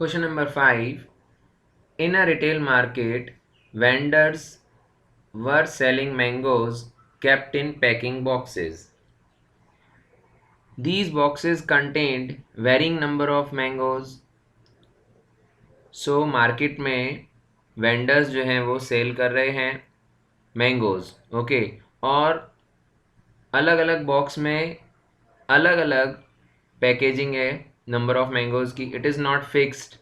Question number 5. In a retail market, vendors were selling mangoes kept in packing boxes. These boxes contained varying number of mangoes. So market में vendors जो हैं वो cell कर रहे हैं mangoes, okay, और अलग अलग बॉक्स में अलग अलग पैकेजिंग है नंबर ऑफ मैंगोज की. It is not fixed.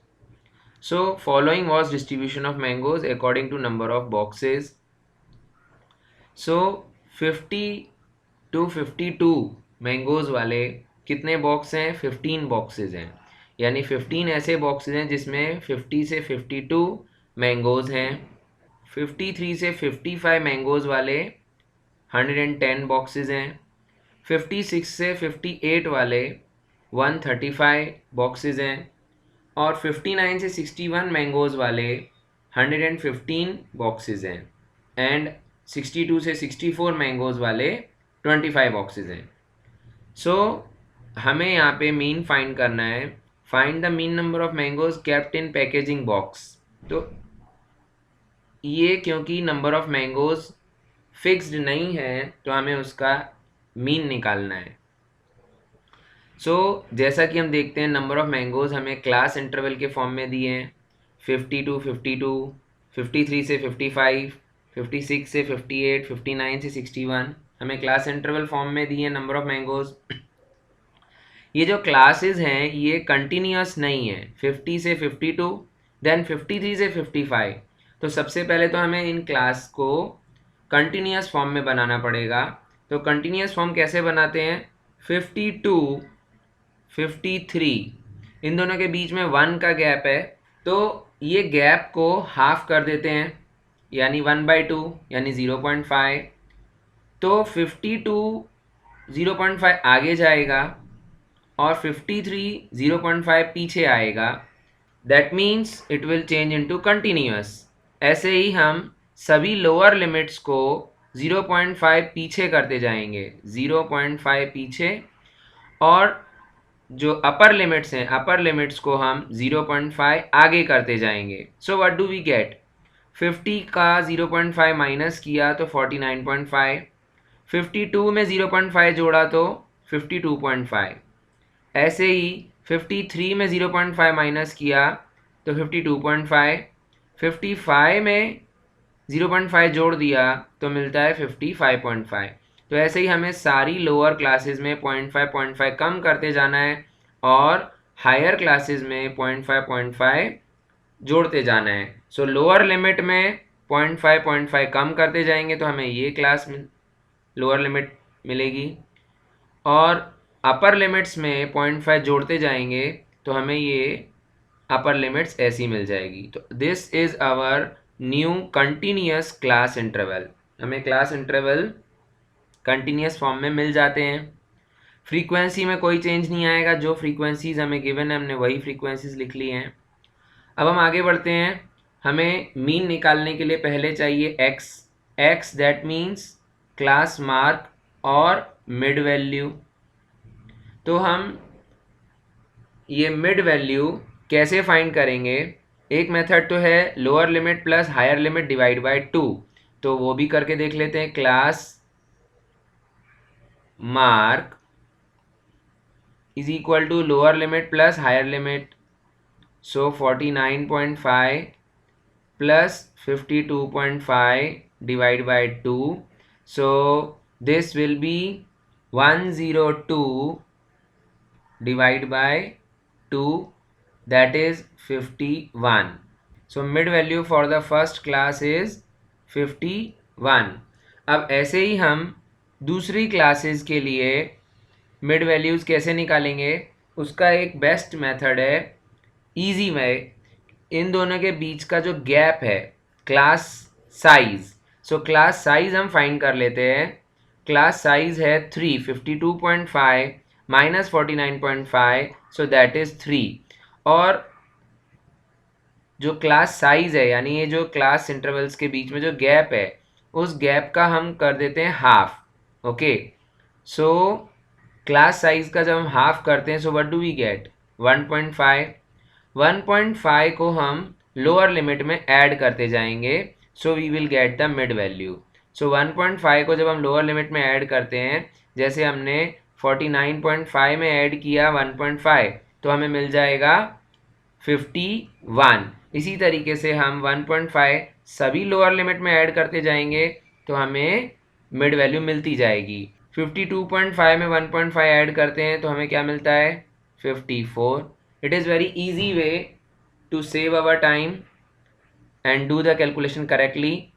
So following was distribution of mangoes according to number of boxes. So 50 to 52 mangoes वाले कितने बॉक्स हैं? 15 बॉक्सेज हैं. यानी 15 ऐसे बॉक्सेज हैं जिसमें 50 से 52 मैंगोज हैं. 53 से 55 मैंगोज वाले 110 बॉक्सेज हैं. 56 से 58 वाले 135 बॉक्सेज हैं. और 59 से 61 मैंगोज वाले 115 बॉक्सेज हैं. एंड 62 से 64 मैंगोज वाले 25 बॉक्सेज हैं. सो हमें यहाँ पे मीन फाइंड करना है. Find the mean number of mangoes kept in packaging box. तो ये क्योंकि नंबर ऑफ मैंगोज फिक्स्ड नहीं है तो हमें उसका मीन निकालना है. जैसा कि हम देखते हैं नंबर ऑफ मैंगोज हमें क्लास इंटरवल के फॉर्म में दिए हैं. 50 to 52, 53 से 55, 56 से 58, 59 से 61 हमें क्लास इंटरवल फॉर्म में दिए हैं नंबर ऑफ मैंगोज. ये जो क्लासेस हैं ये कंटिन्यूस नहीं है. 50 से 52, देन 53 से 55. तो सबसे पहले तो हमें इन क्लास को कंटिन्यूस फॉर्म में बनाना पड़ेगा. तो कंटिन्यूस फॉर्म कैसे बनाते हैं? 52, 53 इन दोनों के बीच में 1 का गैप है. तो ये गैप को हाफ कर देते हैं यानी 1/2 यानी 0.5. तो 52 0.5 आगे जाएगा और 53 0.5 पीछे आएगा. That means it will change into continuous. ऐसे ही हम सभी लोअर लिमिट्स को 0.5 पीछे करते जाएंगे, 0.5 पीछे. और जो अपर लिमिट्स हैं अपर लिमिट्स को हम 0.5 आगे करते जाएंगे. So what do we get? 50 का 0.5 माइनस किया तो 49.5. 52 में 0.5 जोड़ा तो 52.5. ऐसे ही 53 में 0.5 माइनस किया तो 52.5. 55 में 0.5 जोड़ दिया तो मिलता है 55.5. तो ऐसे ही हमें सारी लोअर क्लासेस में 0.5 कम करते जाना है और हायर क्लासेस में 0.5 जोड़ते जाना है. सो लोअर लिमिट में 0.5 कम करते जाएंगे तो हमें ये क्लास लोअर लिमिट मिलेगी. और अपर लिमिट्स में 0.5 जोड़ते जाएंगे तो हमें ये अपर लिमिट्स ऐसी मिल जाएगी. तो this is our new continuous class interval. हमें क्लास इंटरवल कंटिन्यूस फॉर्म में मिल जाते हैं. फ्रीक्वेंसी में कोई चेंज नहीं आएगा. जो फ्रीक्वेंसीज हमें गिवन है हमने वही फ्रीक्वेंसीज लिख ली हैं. अब हम आगे बढ़ते हैं. हमें मीन निकालने के लिए पहले चाहिए x. X that means class mark और मिड वैल्यू. तो हम ये मिड वैल्यू कैसे फाइंड करेंगे? एक मेथड तो है lower limit plus higher limit divide by 2. तो वो भी करके देख लेते हैं. Class mark is equal to lower limit plus higher limit. So 49.5 plus 52.5 divided by 2. So this will be 102 divided by 2, that is 51. So mid value for the first class is 51. अब ऐसे ही हम दूसरी क्लासेस के लिए mid values कैसे निकालेंगे? उसका एक बेस्ट मेथड है इजी वे. इन दोनों के बीच का जो गैप है क्लास साइज. सो क्लास साइज हम फाइंड कर लेते हैं. क्लास साइज है 3. 52.5 माइनस 49.5 सो दैट इज़ 3. और जो क्लास साइज है यानी ये जो क्लास इंटरवल्स के बीच में जो गैप है उस गैप का हम कर देते हैं half. Okay, so class size का जब हम हाफ करते हैं so what do we get? 1.5. 1.5 को हम लोअर लिमिट में ऐड करते जाएंगे, so we will get the mid value. So 1.5 को जब हम लोअर लिमिट में ऐड करते हैं, जैसे हमने 49.5 में ऐड किया 1.5, तो हमें मिल जाएगा 51। इसी तरीके से हम 1.5 सभी लोअर लिमिट में ऐड करते जाएंगे तो हमें मिड वैल्यू मिलती जाएगी। 52.5 में 1.5 ऐड करते हैं तो हमें क्या मिलता है? 54। It is very easy way to save our time and do the calculation correctly.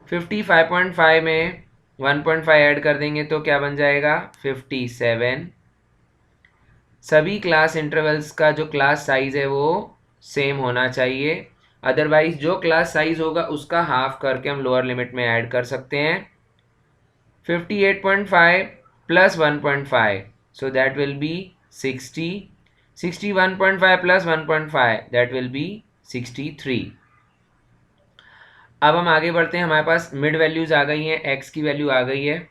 55.5 में 1.5 ऐड कर देंगे तो क्या बन जाएगा? 57। सभी क्लास इंटरवल्स का जो क्लास साइज है वो सेम होना चाहिए, अदरवाइज जो क्लास साइज होगा उसका हाफ करके हम लोअर लिमिट में ऐड कर सकते हैं। 58.5 plus 1.5, so that will be 60. 61.5 plus 1.5, that will be 63. अब हम आगे बढ़ते हैं, हमारे पास मिड वैल्यूज आ गई हैं, एक्स की वैल्यू आ गई है।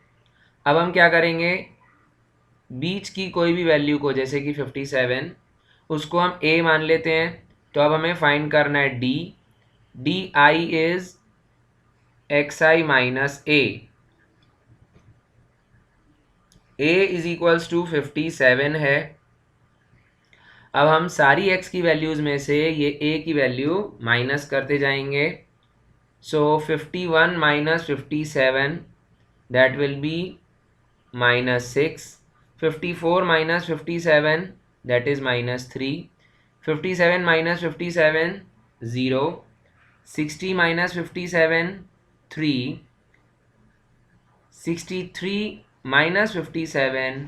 अब हम क्या करेंगे, बीच की कोई भी वैल्यू को, जैसे कि 57, उसको हम a मान लेते हैं। तो अब हमें फाइंड करना है d। D I is X I minus A is equals to 57 है। अब हम सारी x की वैल्यूज़ में से ये a की वैल्यू माइनस करते जाएंगे। सो 51 minus 57, that will be -6। 54 minus 57, that is -3। 57 minus 57, 0। 60 minus 57, 3। 63 minus 57,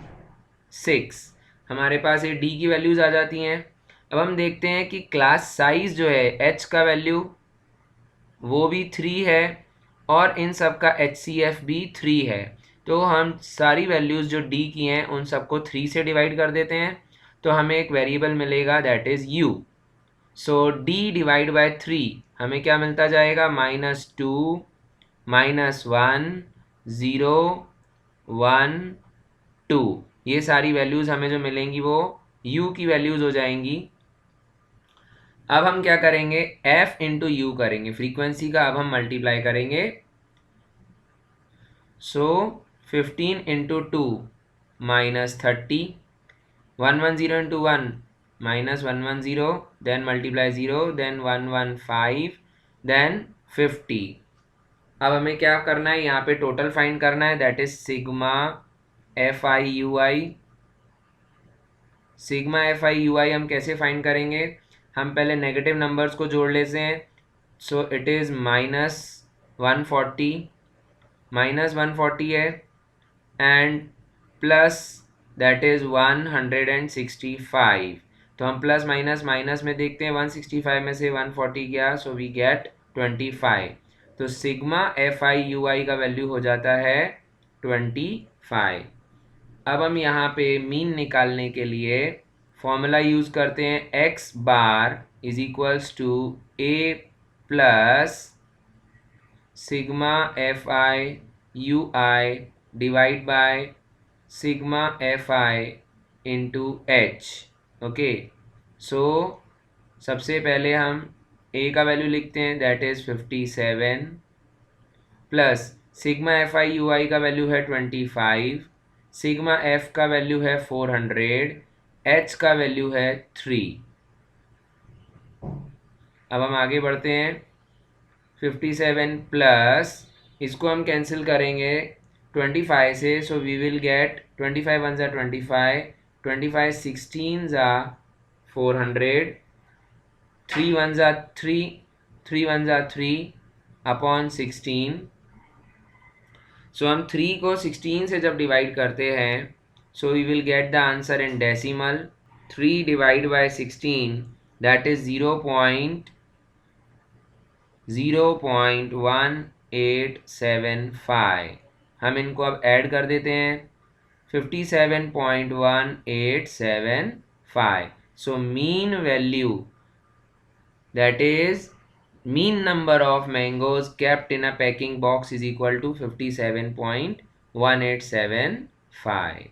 6। हमारे पास ये d की वैल्यूज़ आ जाती हैं। अब हम देखते हैं कि क्लास साइज जो है h का वैल्यू वो भी 3 है और इन सब का HCF भी 3 है। तो हम सारी वैल्यूज़ जो d की हैं उन सबको 3 से डिवाइड कर देते हैं, तो हमें एक वेरिएबल मिलेगा, that is u। So d divide by 3 हमें क्या मिलता जाएगा? -2, -1, 0, 1, 2। ये सारी वैल्यूज़ हमें जो मिलेंगी वो u की वैल्यूज़ हो जाएंगी। अब हम क्या करेंगे, f इंटू यू करेंगे, फ्रीक्वेंसी का अब हम मल्टीप्लाई करेंगे। So 15 into 2 -30, 110 into 1 -110, then multiply 0, then 115, then 50। अब हमें क्या करना है, यहाँ पे टोटल फाइंड करना है, that is sigma F I U I. Sigma F I U I हम कैसे फाइंड करेंगे, हम पहले नेगेटिव नंबर्स को जोड़ लेते हैं। सो इट इज़ -140, -140 है, एंड प्लस दैट इज़ 165। तो हम प्लस माइनस माइनस में देखते हैं, 165 में से 140 गया, सो वी गेट 25। तो sigma F I U I का वैल्यू हो जाता है 25। अब हम यहाँ पे मीन निकालने के लिए फॉर्मूला यूज़ करते हैं, X bar is equals to A plus sigma F I U I divide by sigma F I into H. Okay, so सबसे पहले हम a का वैल्यू लिखते हैं, that is 57, plus sigma F I U I का value है 25, sigma F का value है 400, एच का वैल्यू है 3। अब हम आगे बढ़ते हैं, 57 प्लस इसको हम कैंसिल करेंगे 25 से, so we will get 25 one ज़ा 25, 25 16 ज़ा 400, 3 वन ज़ा 3, 3 वन ज़ा 3 अपॉन 16। सो हम 3 को 16 से जब डिवाइड करते हैं, so we will get the answer in decimal. 3 divide by 16, that is 0.1875। हम इनको अब ऐड कर देते हैं, 57.1875। So mean value, that is mean number of mangoes kept in a packing box is equal to 57.1875.